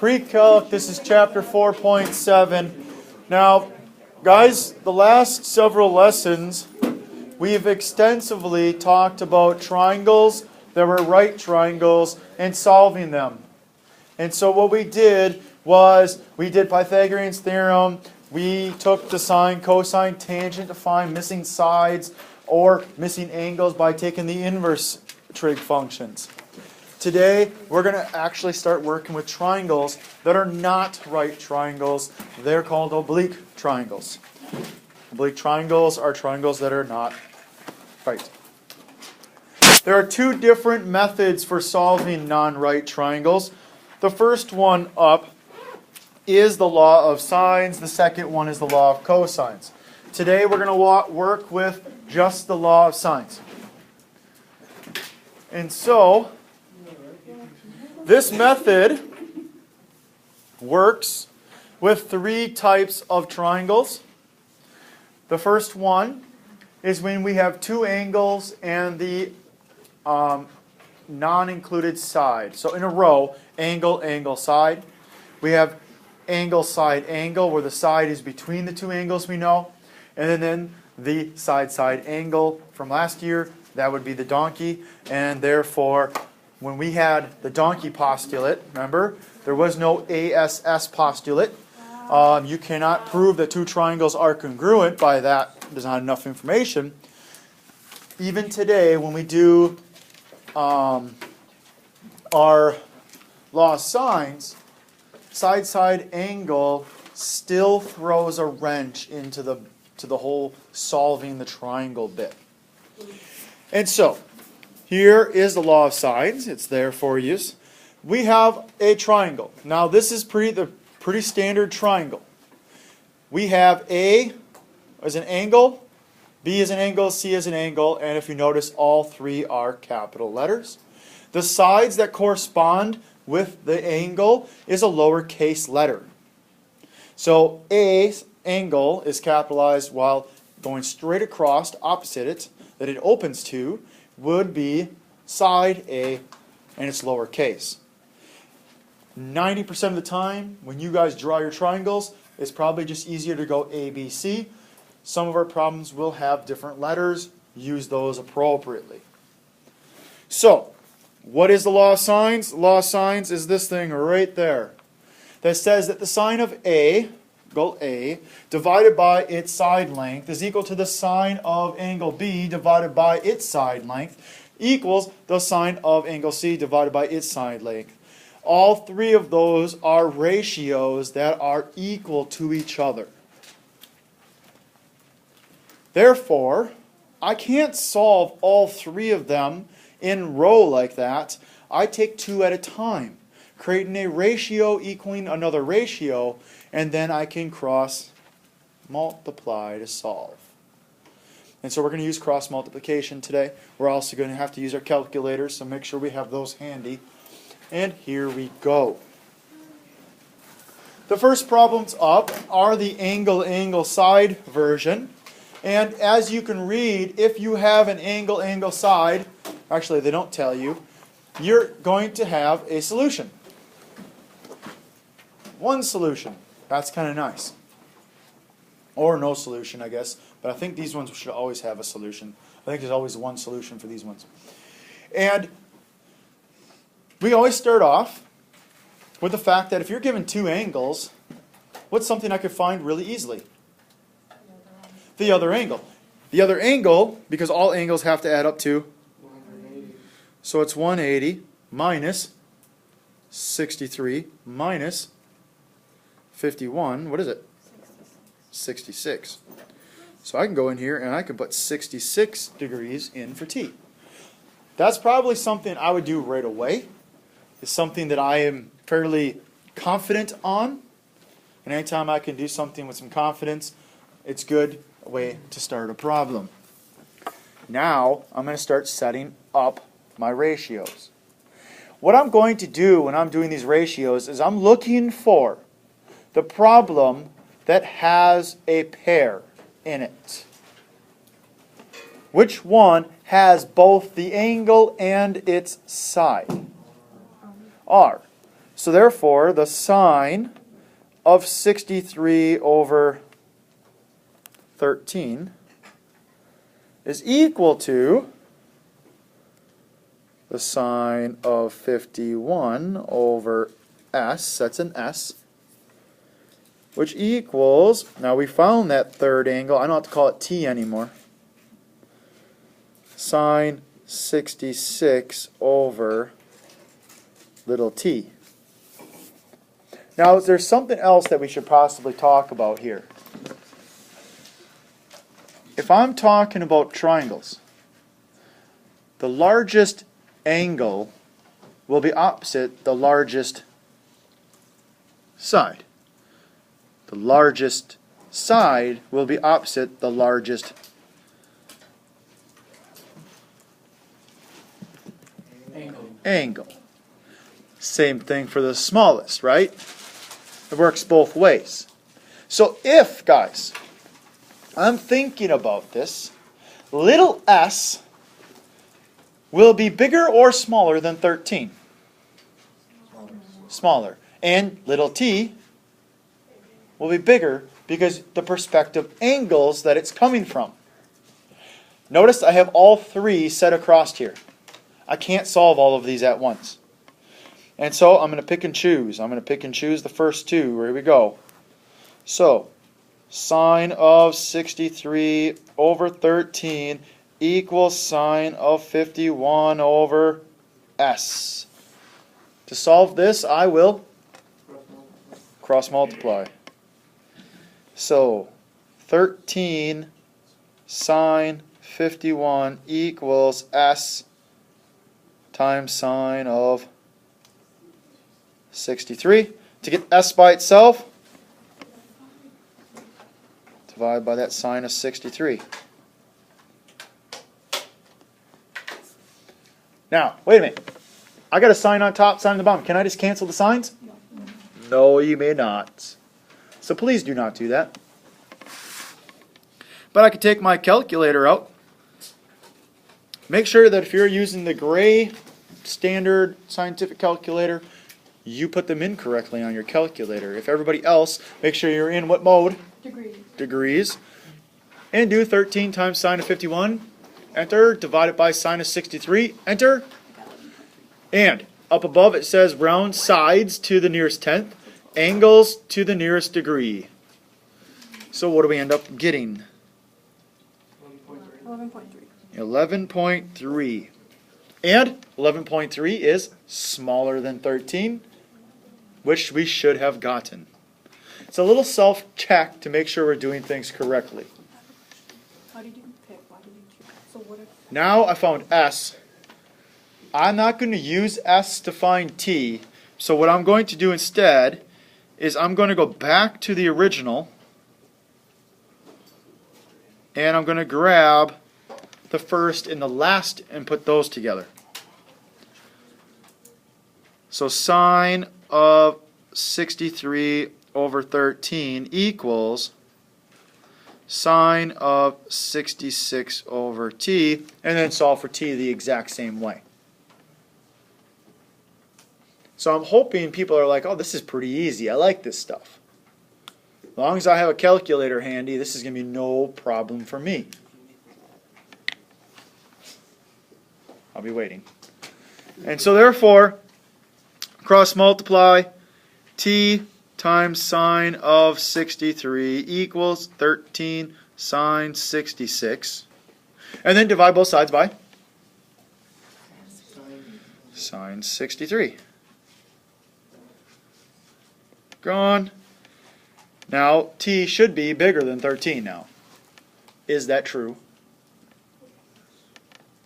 Precalc, this is chapter 4.7. Now, guys, the last several lessons, we've extensively talked about triangles that were right triangles and solving them. And so what we did was, we did Pythagorean's theorem, we took the sine, cosine, tangent to find missing sides or missing angles by taking the inverse trig functions. Today, we're going to actually start working with triangles that are not right triangles. They're called oblique triangles. Oblique triangles are triangles that are not right. There are two different methods for solving non-right triangles. The first one up is the law of sines. The second one is the law of cosines. Today, we're going to work with just the law of sines. And so, this method works with three types of triangles. The first one is when we have two angles and the non-included side. So in a row, angle, angle, side. We have angle, side, angle, where the side is between the two angles we know. And then the side, side angle from last year, that would be the donkey. And therefore, when we had the donkey postulate, remember, there was no ASS postulate. You cannot prove that two triangles are congruent by that. There's not enough information. Even today, when we do our law of sines, side-side angle still throws a wrench into the whole solving the triangle bit. And so, here is the law of sines. It's there for you. We have a triangle. Now this is pretty standard triangle. We have A as an angle, B as an angle, C as an angle, and if you notice, all three are capital letters. The sides that correspond with the angle is a lowercase letter. So A's angle is capitalized while going straight across, opposite it, that it opens to, would be side A, and it's lowercase. 90% of the time, when you guys draw your triangles, it's probably just easier to go A, B, C. Some of our problems will have different letters. Use those appropriately. So, what is the law of sines? The law of sines is this thing right there that says that the sine of A, angle A, divided by its side length is equal to the sine of angle B divided by its side length equals the sine of angle C divided by its side length. All three of those are ratios that are equal to each other. Therefore, I can't solve all three of them in row like that. I take two at a time, creating a ratio equaling another ratio, and then I can cross multiply to solve. And so we're going to use cross multiplication today. We're also going to have to use our calculators, so make sure we have those handy. And here we go. The first problems up are the angle side version. And as you can read, if you have an angle side, actually they don't tell you, you're going to have a solution. One solution. That's kind of nice. Or no solution, I guess. But I think these ones should always have a solution. I think there's always one solution for these ones. And we always start off with the fact that if you're given two angles, what's something I could find really easily? The other angle. The other angle, because all angles have to add up to 180. So it's 180 minus 63 minus 51. What is it? 66. So I can go in here and I can put 66 degrees in for t. That's probably something I would do right away. It's something that I am fairly confident on. And anytime I can do something with some confidence, it's good way to start a problem. Now I'm going to start setting up my ratios. What I'm going to do when I'm doing these ratios is I'm looking for the problem that has a pair in it. Which one has both the angle and its side? R. So therefore, the sine of 63 over 13 is equal to the sine of 51 over s, that's an s, which equals, now we found that third angle, I don't have to call it t anymore, sine 66 over little t. Now, there's something else that we should possibly talk about here. If I'm talking about triangles, the largest angle will be opposite the largest side. The largest side will be opposite the largest angle. Same thing for the smallest, right? It works both ways. So if, guys, I'm thinking about this, little s will be bigger or smaller than 13? Smaller. And little t will be bigger because the perspective angles that it's coming from. Notice I have all three set across here. I can't solve all of these at once. And so I'm going to pick and choose. I'm going to pick and choose the first two. Here we go. So, sine of 63 over 13 equals sine of 51 over s. To solve this, I will cross multiply. So, 13 sine 51 equals s times sine of 63. To get s by itself, divide by that sine of 63. Now, wait a minute. I got a sine on top, sine on the bottom. Can I just cancel the signs? No, you may not. So please do not do that. But I could take my calculator out. Make sure that if you're using the gray standard scientific calculator, you put them in correctly on your calculator. If everybody else, make sure you're in what mode? Degrees. And do 13 times sine of 51. Enter. Divide it by sine of 63. Enter. And up above it says round sides to the nearest tenth, angles to the nearest degree. So what do we end up getting? 11.3. 11.3. And 11.3 is smaller than 13, which we should have gotten. It's a little self-check to make sure we're doing things correctly. How did you pick? Why did you choose? So what if... Now I found S. I'm not going to use S to find T. So what I'm going to do instead is I'm going to go back to the original and I'm going to grab the first and the last and put those together. So sine of 63 over 13 equals sine of 66 over t, and then solve for t the exact same way. So I'm hoping people are like, oh, this is pretty easy. I like this stuff. As long as I have a calculator handy, this is going to be no problem for me. I'll be waiting. And so therefore, cross multiply, t times sine of 63 equals 13 sine 66. And then divide both sides by sine 63. Gone. Now, t should be bigger than 13 now. Is that true?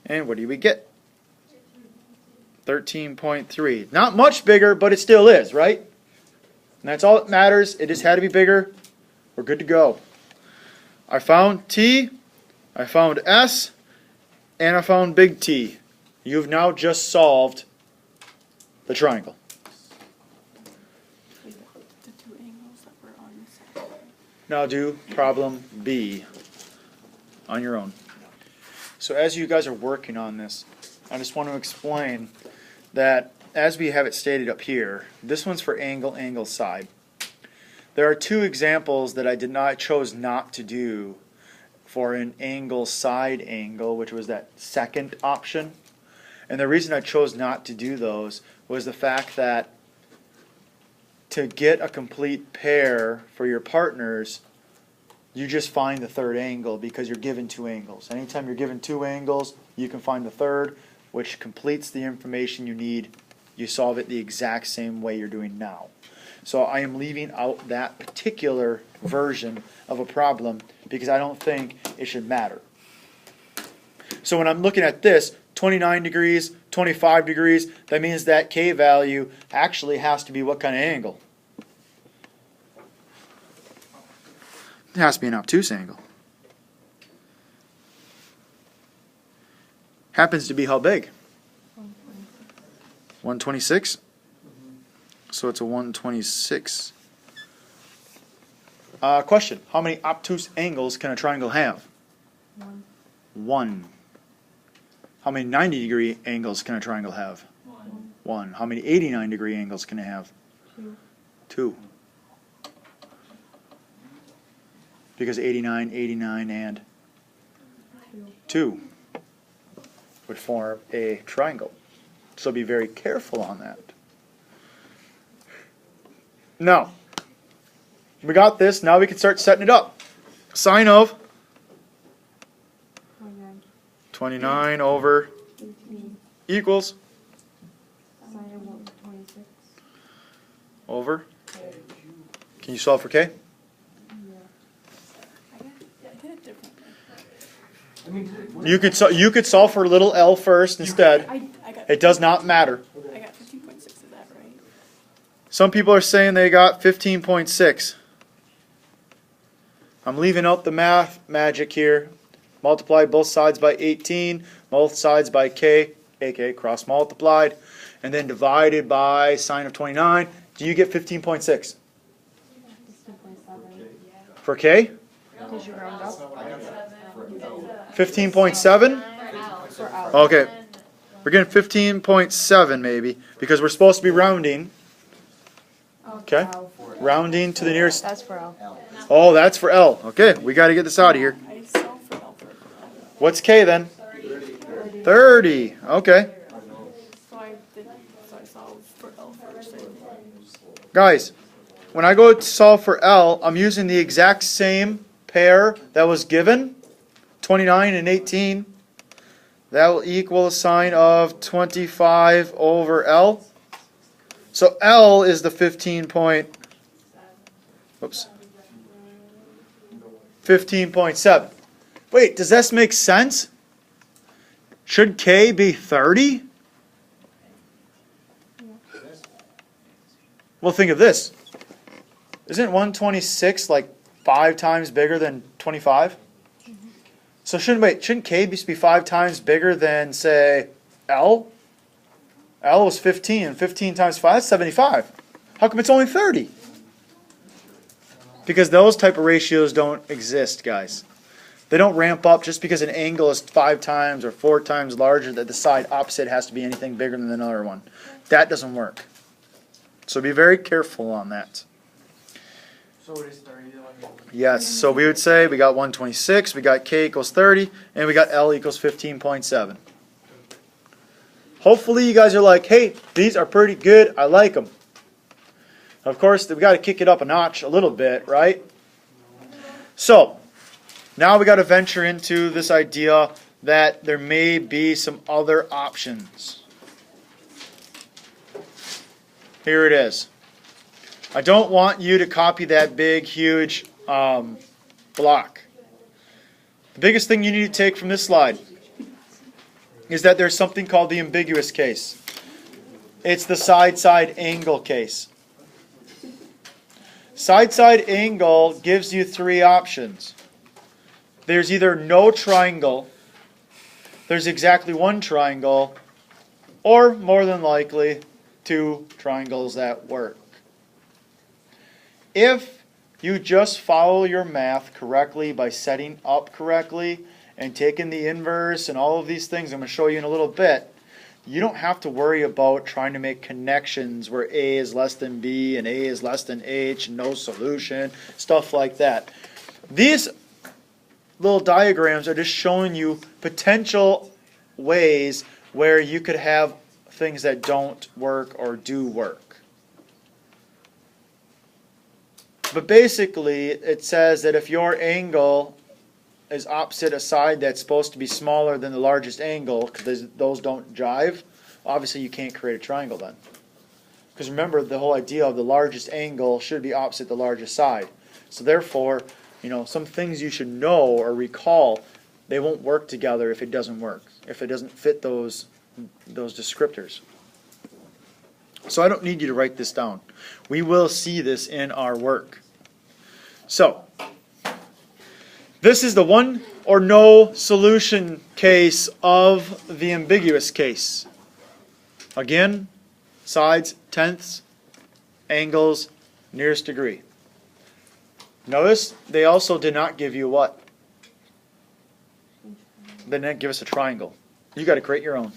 And what do we get? 13.3. Not much bigger, but it still is, right? And that's all that matters. It just had to be bigger. We're good to go. I found T, I found S, and I found big T. You've now just solved the triangle. The two angles that were on the side. Now do problem B on your own. So as you guys are working on this, I just want to explain that as we have it stated up here, this one's for angle, angle, side. There are two examples that I chose not to do for an angle, side angle, which was that second option. And the reason I chose not to do those was the fact that to get a complete pair for your partners, you just find the third angle because you're given two angles. Anytime you're given two angles, you can find the third, which completes the information you need. You solve it the exact same way you're doing now. So I am leaving out that particular version of a problem because I don't think it should matter. So when I'm looking at this, 29 degrees, 25 degrees, that means that K value actually has to be what kind of angle? It has to be an obtuse angle. Happens to be how big? 126? So it's a 126. Question. How many obtuse angles can a triangle have? One. How many 90-degree angles can a triangle have? One. How many 89-degree angles can it have? Two. Because 89, 89, and 2 would form a triangle. So be very careful on that. Now, we got this. Now we can start setting it up. Sine of 29 over equals over. Can you solve for K? You could solve for little l first instead. It does not matter. I got 15.6, is that right? Some people are saying they got 15.6. I'm leaving out the math magic here. Multiply both sides by 18, both sides by k, aka cross multiplied, and then divided by sine of 29. Do you get 15.6? For k? 15.7? Okay. We're getting 15.7 maybe, because we're supposed to be rounding. Okay? Rounding to the nearest. That's for L. Oh, that's for L. Okay, we got to get this out of here. I solved for L for What's K then? 30. Okay. So I solved for L first. Guys, when I go to solve for L, I'm using the exact same pair that was given, 29 and 18. That will equal a sine of 25 over L. So L is the 15.7. Wait, does this make sense? Should K be 30? Well, think of this. Isn't 126 like 5 times bigger than 25? So shouldn't K be 5 times bigger than, say, L? L was 15, and 15 times 5 is 75. How come it's only 30? Because those type of ratios don't exist, guys. They don't ramp up just because an angle is 5 times or 4 times larger that the side opposite has to be anything bigger than another one. That doesn't work. So be very careful on that. So it is 30. Yes, so we would say we got 126, we got K equals 30, and we got L equals 15.7. Hopefully you guys are like, hey, these are pretty good, I like them. Of course, we got to kick it up a notch a little bit, right? So, now we got to venture into this idea that there may be some other options. Here it is. I don't want you to copy that big, huge block. The biggest thing you need to take from this slide is that there's something called the ambiguous case. It's the side-side angle case. Side-side angle gives you 3 options. There's either no triangle, there's exactly 1 triangle, or more than likely 2 triangles that work. If you just follow your math correctly by setting up correctly and taking the inverse and all of these things I'm going to show you in a little bit, you don't have to worry about trying to make connections where A is less than B and A is less than H, no solution, stuff like that. These little diagrams are just showing you potential ways where you could have things that don't work or do work. But basically, it says that if your angle is opposite a side that's supposed to be smaller than the largest angle, because those don't jive, obviously you can't create a triangle then. Because remember, the whole idea of the largest angle should be opposite the largest side. So therefore, some things you should know or recall, they won't work together if it doesn't work, if it doesn't fit those descriptors. So I don't need you to write this down. We will see this in our work. So, this is the one or no solution case of the ambiguous case. Again, sides, tenths, angles, nearest degree. Notice they also did not give you what? They didn't give us a triangle. You got to create your own.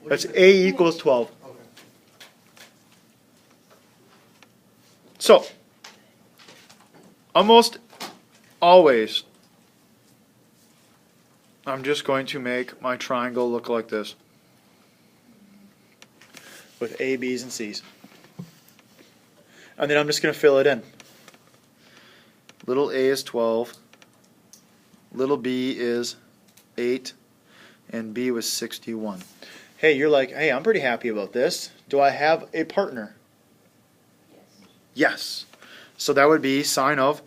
That's A equals 12. Okay. So, almost always, I'm just going to make my triangle look like this. With A, B's, and C's. And then I'm just going to fill it in. Little a is 12. Little b is 8. And b was 61. Hey, you're like, hey, I'm pretty happy about this. Do I have a partner? Yes. So that would be sine of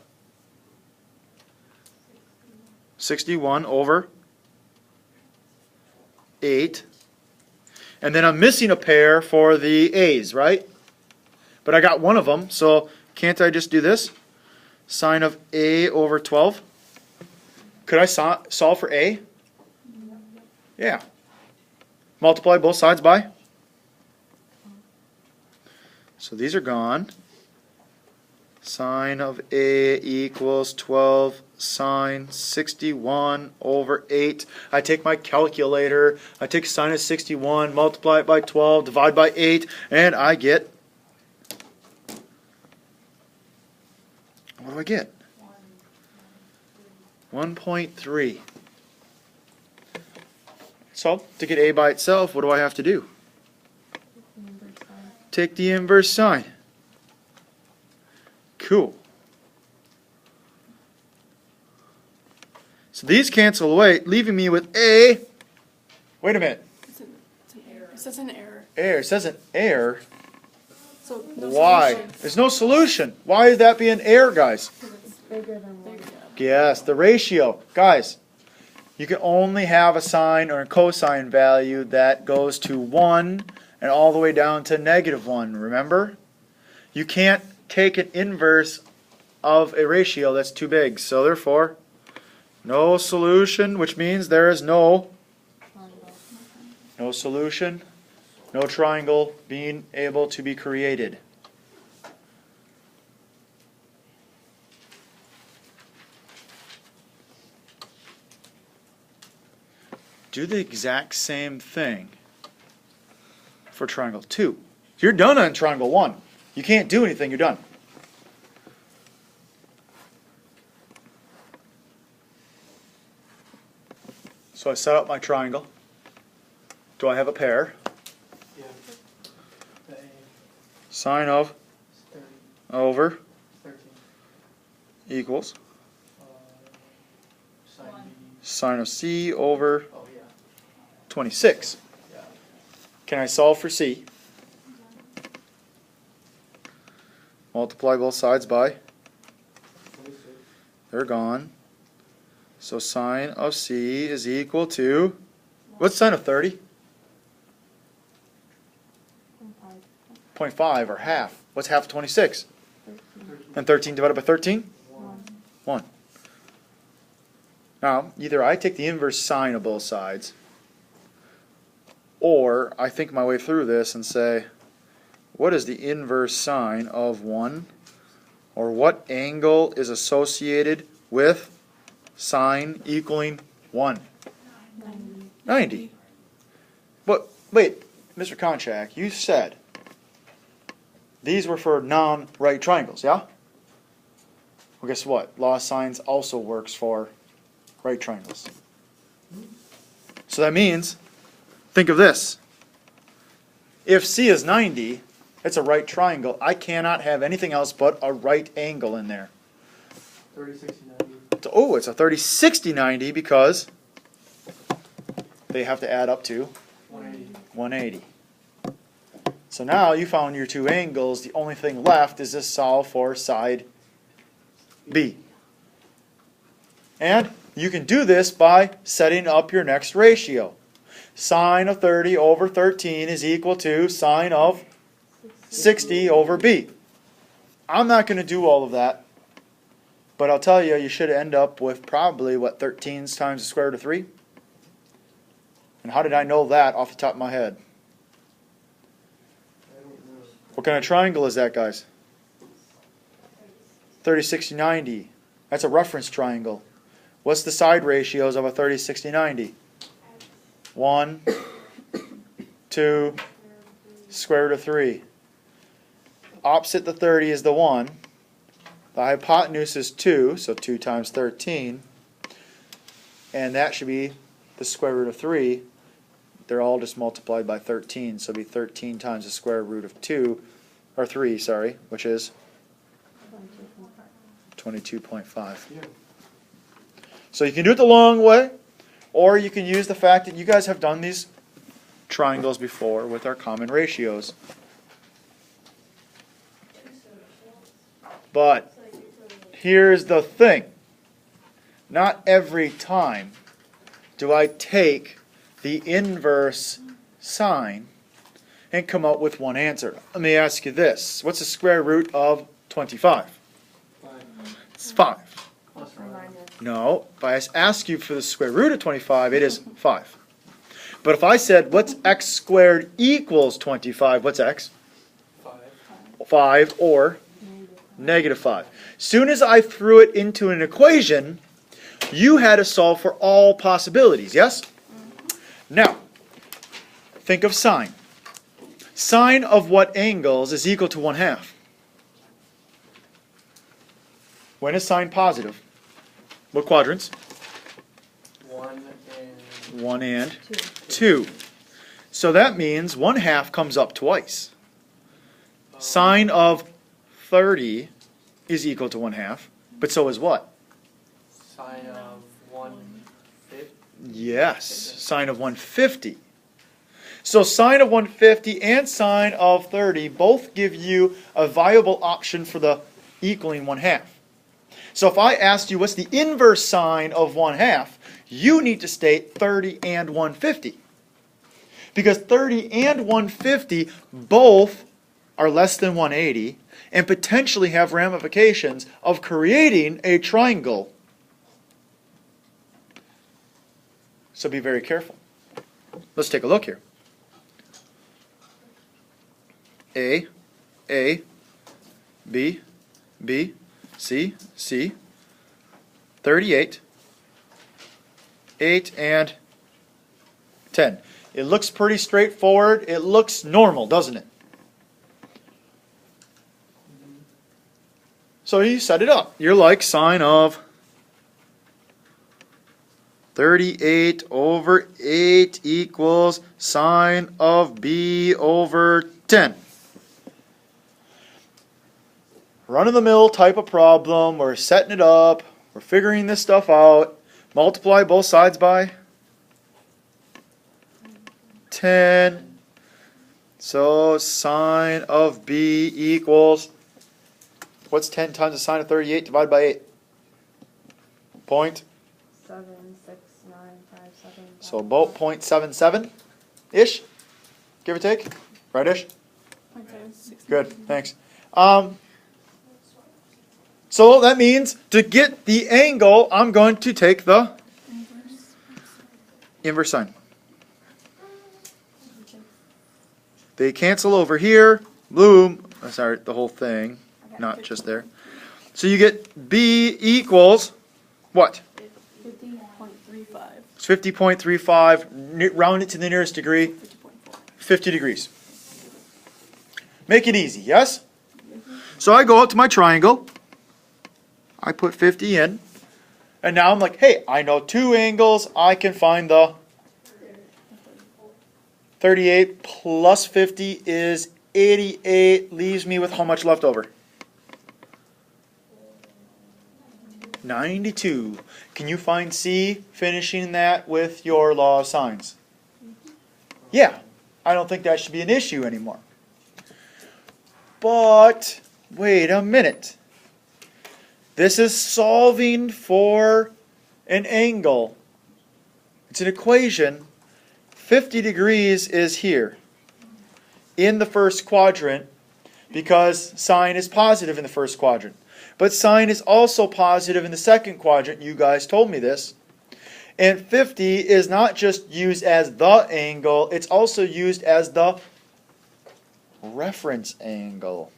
61 over 8. And then I'm missing a pair for the a's, right? But I got one of them, so can't I just do this? Sine of a over 12. Could I solve for a? Yeah. Multiply both sides by? So these are gone. Sine of a equals 12 sine 61 over 8. I take my calculator, I take sine of 61, multiply it by 12, divide by 8, and I get, what do I get? 1.3. So, to get a by itself, what do I have to do? Take the inverse sine. Cool. So these cancel away, leaving me with a, wait a minute. It's an error. It says an error. Error. It says an error. So no Why? solution. There's no solution. Why would that be an error, guys? It's bigger than 1. Yes, the ratio. Guys, you can only have a sine or a cosine value that goes to 1 and all the way down to -1, remember? You can't take an inverse of a ratio that's too big. So therefore, no solution, which means there is no solution, no triangle being able to be created. Do the exact same thing for triangle 2. You're done on triangle 1. You can't do anything, you're done. So I set up my triangle. Do I have a pair? Yeah. The A Sine of is 30, over 13. equals Sine B. sine of c over Oh, yeah. 26. Yeah. Can I solve for c? Multiply both sides by, 26. they're gone. So sine of c is equal to, what's sine of 30? 0.5 or half. What's half of 26? 13. And 13 divided by 13? 1. 1. Now, either I take the inverse sine of both sides, or I think my way through this and say, what is the inverse sine of 1? Or what angle is associated with sine equaling 1? 90. Wait, Mr. Konchak, you said these were for non-right triangles, yeah? Well, guess what? Law of sines also works for right triangles. So that means, think of this. If C is 90, it's a right triangle. I cannot have anything else but a right angle in there. 30, 60, 90. Oh, it's a 30, 60, 90 because they have to add up to 180. 180. So now you found your two angles. The only thing left is to solve for side B. And you can do this by setting up your next ratio. Sine of 30 over 13 is equal to sine of 60 over B. I'm not going to do all of that, but I'll tell you, you should end up with probably, what, 13 times the square root of 3? And how did I know that off the top of my head? I don't know. What kind of triangle is that, guys? 30, 60, 90. That's a reference triangle. What's the side ratios of a 30, 60, 90? 1, 2, square root of 3. Opposite the 30 is the 1. The hypotenuse is 2, so 2 times 13. And that should be the square root of 3. They're all just multiplied by 13, so it'll be 13 times the square root of 2, or 3, sorry, which is 22.5. Yeah. So you can do it the long way, or you can use the fact that you guys have done these triangles before with our common ratios. But here's the thing. Not every time do I take the inverse sine and come out with one answer. Let me ask you this. What's the square root of 25? 5. It's 5. Plus 5. No, if I ask you for the square root of 25, it is 5. But if I said, what's x squared equals 25, what's x? 5. 5 or negative 5. Soon as I threw it into an equation, you had to solve for all possibilities, yes? Now, think of sine. Sine of what angles is equal to 1/2? When is sine positive? What quadrants? 1 and 2. So that means 1/2 comes up twice. Sine of 30 is equal to 1/2, but so is what? Sine of 1/5. Yes, sine of 150. So sine of 150 and sine of 30 both give you a viable option for the equaling 1/2. So if I asked you what's the inverse sine of 1/2, you need to state 30 and 150. Because 30 and 150 both are less than 180 and potentially have ramifications of creating a triangle. So be very careful. Let's take a look here. A, B, C, 38, 8, and 10. It looks pretty straightforward. It looks normal, doesn't it? So you set it up. You're like sine of 38 over 8 equals sine of B over 10. Run-of-the-mill type of problem. We're setting it up. We're figuring this stuff out. Multiply both sides by 10. So sine of B equals, what's 10 times the sine of 38 divided by 8? 76957. So about 0.77-ish, give or take. Right-ish? Good, thanks. So that means to get the angle, I'm going to take the inverse sine. They cancel over here. Boom. Sorry, the whole thing, not just there. So you get B equals what? 50.35. It's 50.35. Round it to the nearest degree. 50.4. 50 degrees. Make it easy, yes? So I go out to my triangle. I put 50 in. And now I'm like, hey, I know two angles. I can find the 38 plus 50 is 88. Leaves me with how much left over? 92. Can you find C finishing that with your law of sines? Yeah. I don't think that should be an issue anymore. But, wait a minute. This is solving for an angle. It's an equation. 50 degrees is here in the first quadrant because sine is positive in the first quadrant. But sine is also positive in the second quadrant. You guys told me this. And 50 is not just used as the angle, it's also used as the reference angle.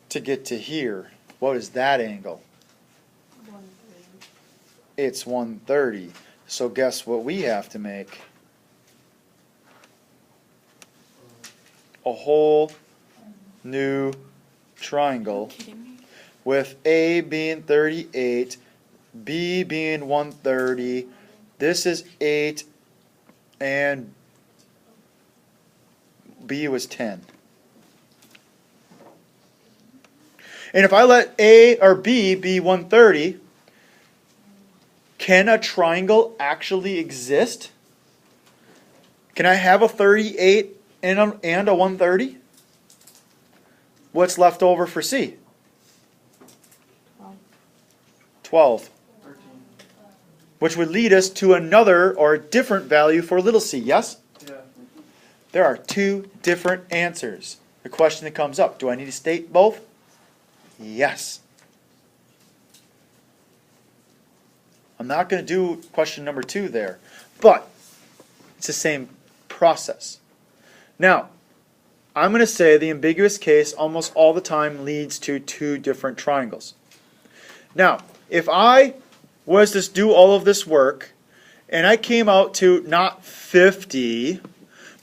To get to here, what is that angle? 130. It's 130. So guess what we have to make? A whole new triangle Kidding me? with A being 38, B being 130. This is 8 and B was 10. And if I let A or B be 130, can a triangle actually exist? Can I have a 38 and a 130? What's left over for C? 12. 13. Which would lead us to another or a different value for little c, yes? Yeah. There are two different answers. The question that comes up, do I need to state both? Yes. I'm not going to do question number 2 there, but it's the same process. Now, I'm going to say the ambiguous case almost all the time leads to two different triangles. Now, if I was to do all of this work and I came out to not 50,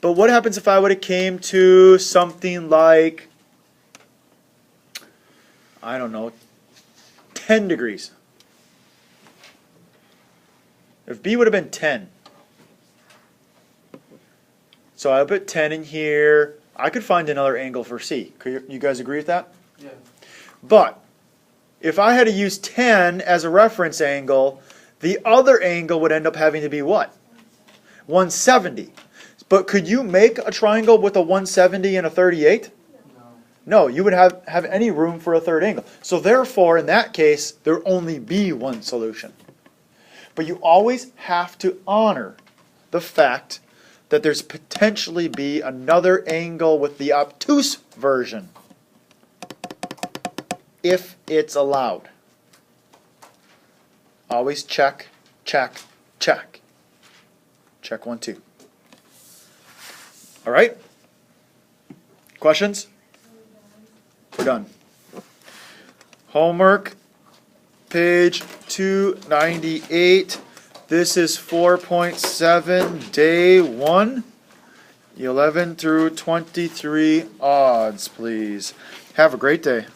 but what happens if I would have came to something like, I don't know, 10 degrees? If B would have been 10. So I put 10 in here. I could find another angle for C. Could you guys agree with that? Yeah. But if I had to use 10 as a reference angle, the other angle would end up having to be what? 170. But could you make a triangle with a 170 and a 38? No. No, you would have any room for a third angle. So therefore, in that case, there would only be one solution. But you always have to honor the fact that there's potentially be another angle with the obtuse version, if it's allowed. Always check, check, check. Check 1, 2. All right? Questions? We're done. Homework, page 298. This is 4.7, day 1. 11 through 23 odds, please. Have a great day.